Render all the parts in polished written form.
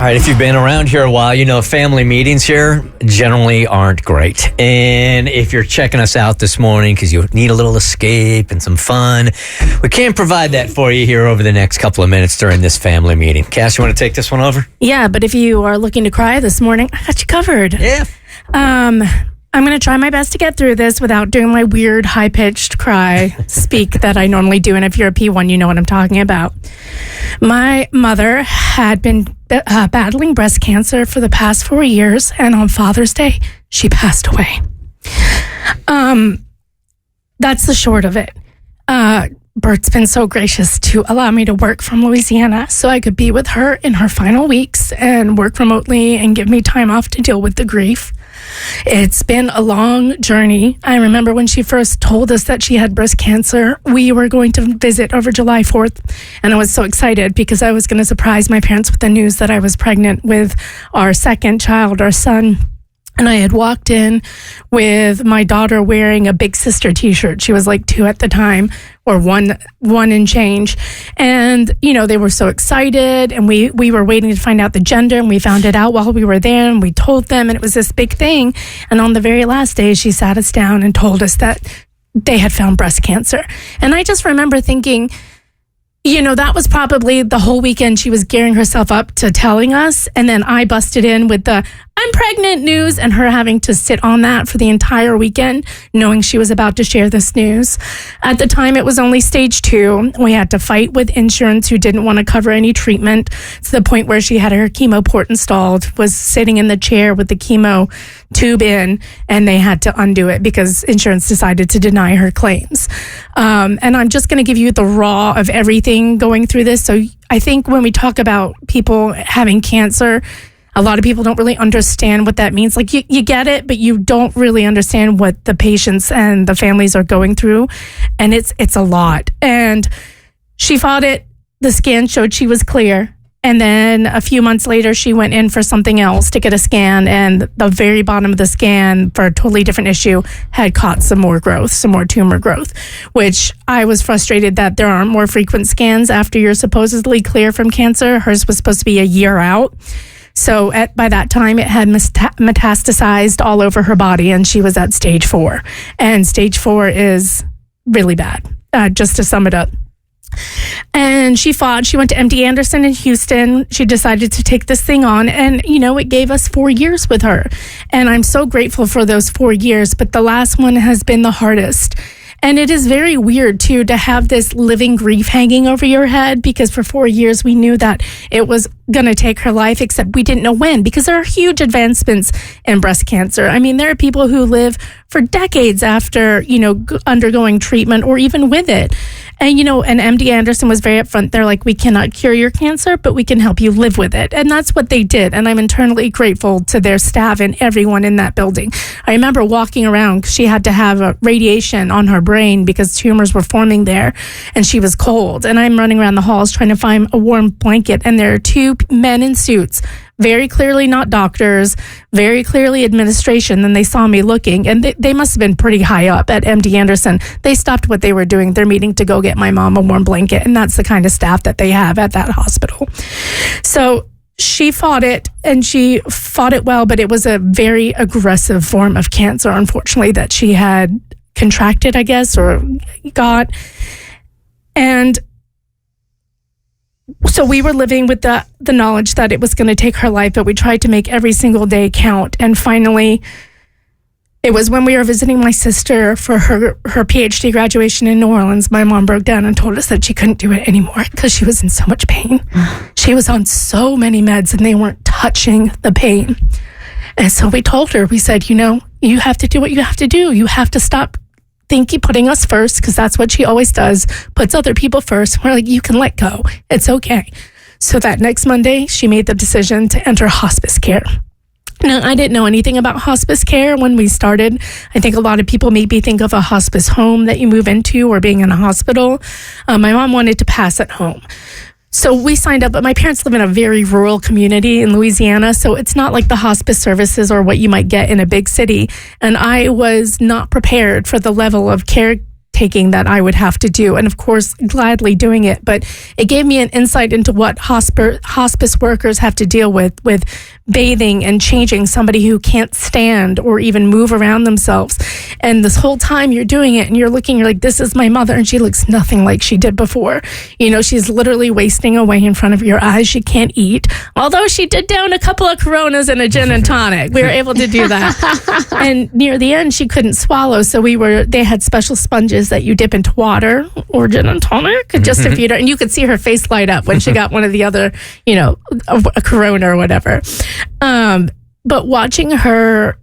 All right, if you've been around here a while, you know family meetings here generally aren't great. And if you're checking us out this morning because you need a little escape and some fun, we can't provide that for you here over the next couple of minutes during this family meeting. Cass, you want to take this one over? Yeah, but if you are looking to cry this morning, I got you covered. Yeah. I'm going to try my best to get through this without doing my weird high-pitched cry speak that I normally do. And if you're a P1, you know what I'm talking about. My mother had been battling breast cancer for the past 4 years, and on Father's Day, she passed away. That's the short of it. Bert's been so gracious to allow me to work from Louisiana so I could be with her in her final weeks and work remotely and give me time off to deal with the grief. It's been a long journey. I remember when she first told us that she had breast cancer, we were going to visit over July 4th, and I was so excited because I was going to surprise my parents with the news that I was pregnant with our second child, our son. And I had walked in with my daughter wearing a Big Sister t-shirt. She was like 2 at the time, or one and change. And, you know, they were so excited, and we were waiting to find out the gender, and we found it out while we were there, and we told them, and it was this big thing. And on the very last day, she sat us down and told us that they had found breast cancer. And I just remember thinking, you know, that was probably the whole weekend she was gearing herself up to telling us. And then I busted in with the I'm pregnant news, and her having to sit on that for the entire weekend, knowing she was about to share this news. At the time, it was only stage 2. We had to fight with insurance who didn't want to cover any treatment, to the point where she had her chemo port installed, was sitting in the chair with the chemo tube in, and they had to undo it because insurance decided to deny her claims. And I'm just going to give you the raw of everything going through this. So I think when we talk about people having cancer, a lot of people don't really understand what that means. Like, you get it, but you don't really understand what the patients and the families are going through. And it's a lot. And she fought it. The scan showed she was clear. And then a few months later, she went in for something else to get a scan. And the very bottom of the scan, for a totally different issue, had caught some more growth, some more tumor growth, which I was frustrated that there aren't more frequent scans after you're supposedly clear from cancer. Hers was supposed to be a year out. So by that time, it had metastasized all over her body, and she was at stage 4. And stage 4 is really bad, just to sum it up. And she fought. She went to MD Anderson in Houston. She decided to take this thing on. And, you know, it gave us 4 years with her. And I'm so grateful for those 4 years. But the last one has been the hardest. And it is very weird, too, to have this living grief hanging over your head, because for 4 years we knew that it was going to take her life, except we didn't know when, because there are huge advancements in breast cancer. I mean, there are people who live for decades after, you know, undergoing treatment or even with it. And, you know, and MD Anderson was very upfront. They're like, we cannot cure your cancer, but we can help you live with it. And that's what they did. And I'm eternally grateful to their staff and everyone in that building. I remember walking around. She had to have a radiation on her brain because tumors were forming there, and she was cold. And I'm running around the halls trying to find a warm blanket. And there are 2 men in suits, very clearly not doctors, very clearly administration. And they saw me looking, and they must have been pretty high up at MD Anderson. They stopped what they were doing, their meeting, to go get my mom a warm blanket. And that's the kind of staff that they have at that hospital. So she fought it, and she fought it well, but it was a very aggressive form of cancer, unfortunately, that she had contracted, I guess, or got. And so we were living with the knowledge that it was going to take her life, but we tried to make every single day count. And finally, it was when we were visiting my sister for her PhD graduation in New Orleans, my mom broke down and told us that she couldn't do it anymore because she was in so much pain. She was on so many meds, and they weren't touching the pain. And so we told her, we said, you know, you have to do what you have to do. You have to stop putting us first, because that's what she always does, puts other people first. We're like, you can let go. It's okay. So that next Monday, she made the decision to enter hospice care. Now, I didn't know anything about hospice care when we started. I think a lot of people maybe think of a hospice home that you move into, or being in a hospital. My mom wanted to pass at home. So we signed up, but my parents live in a very rural community in Louisiana, so it's not like the hospice services or what you might get in a big city. And I was not prepared for the level of caretakers taking that I would have to do. And of course, gladly doing it. But it gave me an insight into what hospice workers have to deal with bathing and changing somebody who can't stand or even move around themselves. And this whole time you're doing it and you're like, this is my mother. And she looks nothing like she did before. She's literally wasting away in front of your eyes. She can't eat. Although she did down a couple of Coronas and a gin and tonic. We were able to do that. And near the end, she couldn't swallow. So they had special sponges that you dip into water or gin and tonic just to feed her. And you could see her face light up when she got one of the other, a Corona or whatever. But watching her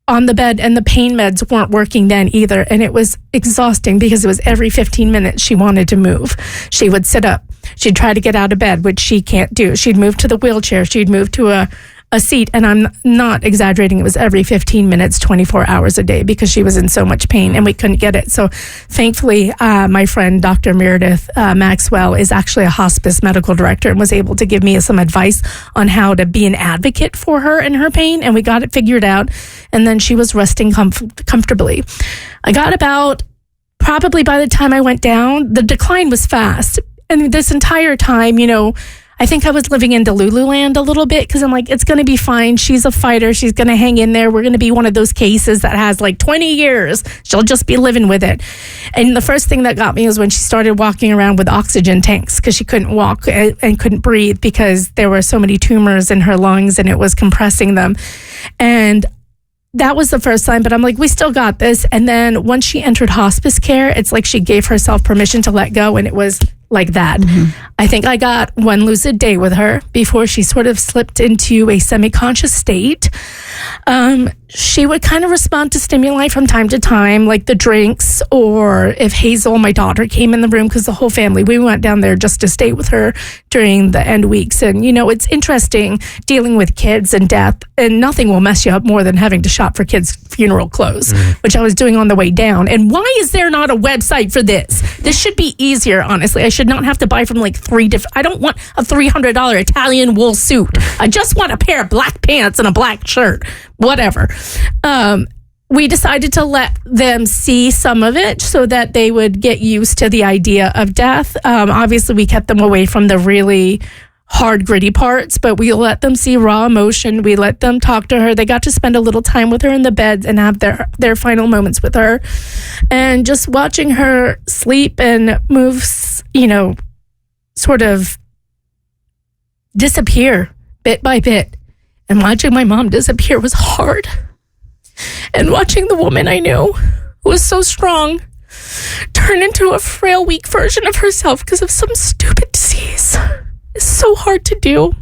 on the bed, and the pain meds weren't working then either. And it was exhausting because it was every 15 minutes she wanted to move. She would sit up. She'd try to get out of bed, which she can't do. She'd move to the wheelchair. She'd move to a seat. And I'm not exaggerating. It was every 15 minutes, 24 hours a day because she was in so much pain and we couldn't get it. So thankfully, my friend, Dr. Meredith Maxwell, is actually a hospice medical director and was able to give me some advice on how to be an advocate for her and her pain. And we got it figured out. And then she was resting comfortably. I got about, probably by the time I went down, the decline was fast. And this entire time, I think I was living in Delulu land a little bit because I'm like, it's going to be fine. She's a fighter. She's going to hang in there. We're going to be one of those cases that has like 20 years. She'll just be living with it. And the first thing that got me was when she started walking around with oxygen tanks because she couldn't walk and couldn't breathe because there were so many tumors in her lungs and it was compressing them. And that was the first time, but I'm like, we still got this. And then once she entered hospice care, it's like she gave herself permission to let go, and it was like that. I think I got one lucid day with her before she sort of slipped into a semi-conscious state. She would kind of respond to stimuli from time to time, like the drinks, or if Hazel, my daughter, came in the room, because the whole family, we went down there just to stay with her during the end weeks. And, it's interesting dealing with kids and death, and nothing will mess you up more than having to shop for kids' funeral clothes, which I was doing on the way down. And why is there not a website for this? This should be easier, honestly. I should not have to buy from like I don't want a $300 Italian wool suit. I just want a pair of black pants and a black shirt, whatever. We decided to let them see some of it so that they would get used to the idea of death. Obviously, we kept them away from the really hard, gritty parts, but we let them see raw emotion. We let them talk to her. They got to spend a little time with her in the bed and have their final moments with her. And just watching her sleep and move, sort of disappear bit by bit. And watching my mom disappear was hard. And watching the woman I knew, who was so strong, turn into a frail, weak version of herself because of some stupid disease is so hard to do.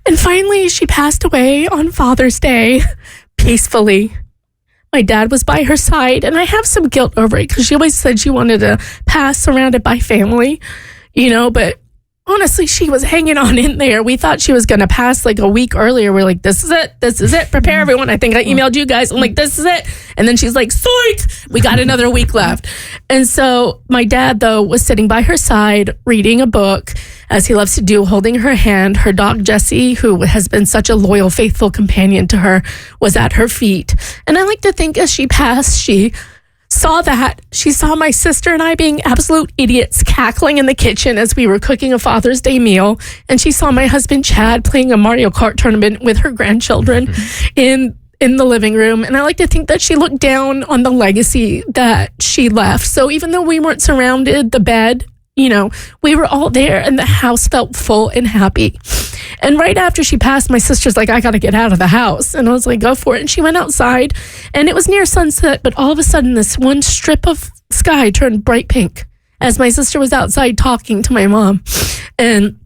And finally, she passed away on Father's Day, peacefully. My dad was by her side, and I have some guilt over it because she always said she wanted to pass surrounded by family, but honestly, she was hanging on in there. We thought she was going to pass like a week earlier. We're like, this is it. Prepare everyone. I think I emailed you guys. I'm like, this is it. And then she's like, psych, we got another week left. And so my dad, though, was sitting by her side, reading a book, as he loves to do, holding her hand. Her dog, Jessie, who has been such a loyal, faithful companion to her, was at her feet. And I like to think as she passed, she saw my sister and I being absolute idiots, cackling in the kitchen as we were cooking a Father's Day meal. And she saw my husband, Chad, playing a Mario Kart tournament with her grandchildren in the living room. And I like to think that she looked down on the legacy that she left. So even though we weren't surrounded, the bed, we were all there and the house felt full and happy. And right after she passed, my sister's like, I got to get out of the house. And I was like, go for it. And she went outside, and it was near sunset, but all of a sudden this one strip of sky turned bright pink as my sister was outside talking to my mom. And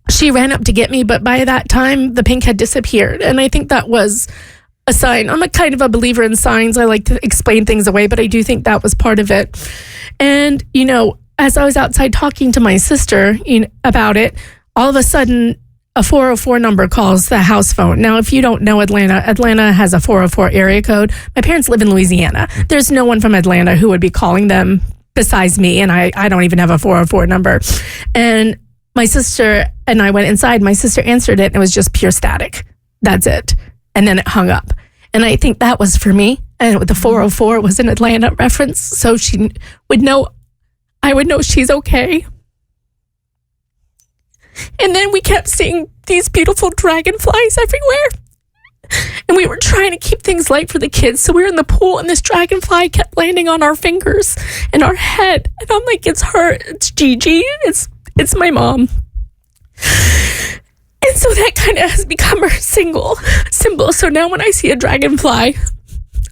she ran up to get me, but by that time the pink had disappeared. And I think that was a sign. I'm a kind of a believer in signs. I like to explain things away, but I do think that was part of it. And, as I was outside talking to my sister about it, all of a sudden a 404 number calls the house phone. Now, if you don't know Atlanta has a 404 area code. My parents live in Louisiana. There's no one from Atlanta who would be calling them besides me, and I don't even have a 404 number. And my sister and I went inside. My sister answered it, and it was just pure static. That's it. And then it hung up. And I think that was for me. And the 404 was an Atlanta reference, so she would know, I would know she's okay. And then we kept seeing these beautiful dragonflies everywhere. And we were trying to keep things light for the kids. So we were in the pool and this dragonfly kept landing on our fingers and our head. And I'm like, it's her. It's Gigi. It's my mom. And so that kind of has become her symbol. So now when I see a dragonfly,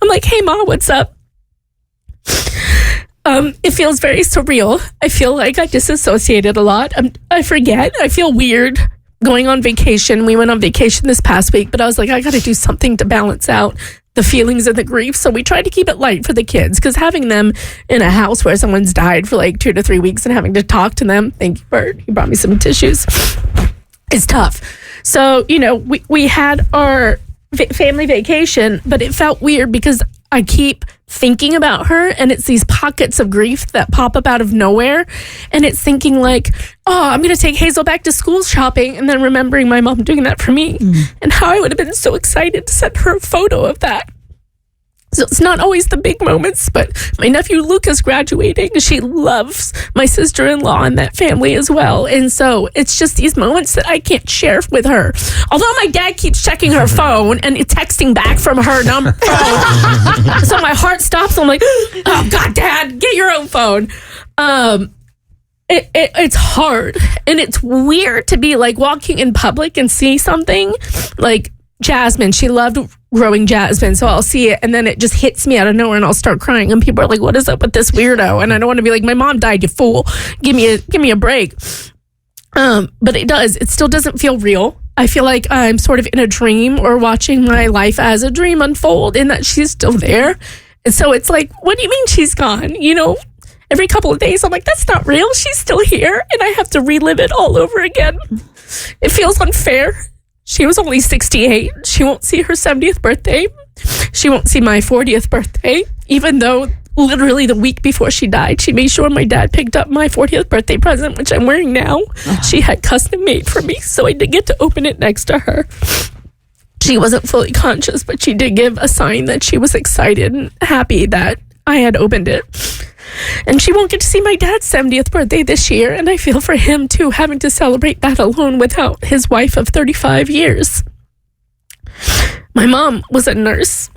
I'm like, hey, Ma, what's up? It feels very surreal. I feel like I disassociated a lot. I forget. I feel weird going on vacation. We went on vacation this past week, but I was like, I got to do something to balance out the feelings and the grief. So we tried to keep it light for the kids, because having them in a house where someone's died for like 2 to 3 weeks and having to talk to them, thank you, Bert, he brought me some tissues, is tough. So, we had our family vacation, but it felt weird because I keep thinking about her, and it's these pockets of grief that pop up out of nowhere. And it's thinking like, oh, I'm going to take Hazel back to school shopping, and then remembering my mom doing that for me and how I would have been so excited to send her a photo of that. So it's not always the big moments, but my nephew Luke is graduating. She loves my sister-in-law and that family as well. And so it's just these moments that I can't share with her. Although my dad keeps checking her phone and texting back from her number phone. So my heart stops. I'm like, oh, God, Dad, get your own phone. It's hard. And it's weird to be like walking in public and see something like Jasmine. She loved growing jasmine, so I'll see it and then it just hits me out of nowhere and I'll start crying, and people are like, what is up with this weirdo? And I don't want to be like, my mom died, you fool, give me a break. But it still doesn't feel real. I feel like I'm sort of in a dream or watching my life as a dream unfold, in that she's still there. And so it's like, what do you mean she's gone? Every couple of days I'm like, that's not real, she's still here, and I have to relive it all over again. It feels unfair. She was only 68. She won't see her 70th birthday. She won't see my 40th birthday, even though literally the week before she died, she made sure my dad picked up my 40th birthday present, which I'm wearing now. She had custom made for me, so I did get to open it next to her. She wasn't fully conscious, but she did give a sign that she was excited and happy that I had opened it. And she won't get to see my dad's 70th birthday this year, and I feel for him too, having to celebrate that alone without his wife of 35 years. My mom was a nurse.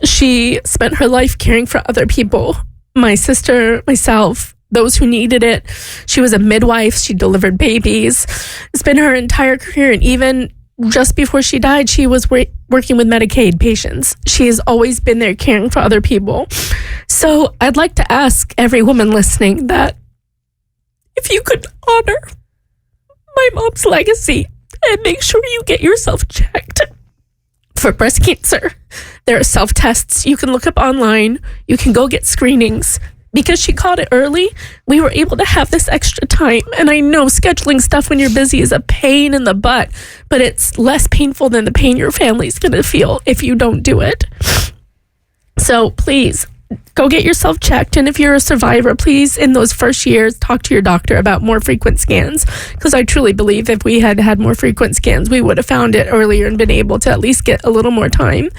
She spent her life caring for other people. My sister, myself, those who needed it. She was a midwife. She delivered babies. It's been her entire career, and even just before she died, she was working with Medicaid patients. She has always been there caring for other people. So I'd like to ask every woman listening that if you could honor my mom's legacy and make sure you get yourself checked for breast cancer. There are self-tests you can look up online. You can go get screenings. Because she caught it early, we were able to have this extra time. And I know scheduling stuff when you're busy is a pain in the butt, but it's less painful than the pain your family's going to feel if you don't do it. So please, go get yourself checked. And if you're a survivor, please, in those first years, talk to your doctor about more frequent scans. Because I truly believe if we had had more frequent scans, we would have found it earlier and been able to at least get a little more time.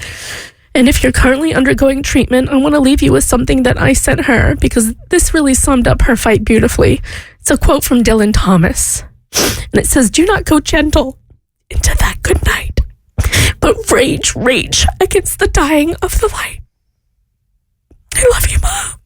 And if you're currently undergoing treatment, I want to leave you with something that I sent her, because this really summed up her fight beautifully. It's a quote from Dylan Thomas. And it says, do not go gentle into that good night, but rage against the dying of the light. I love you, Mom.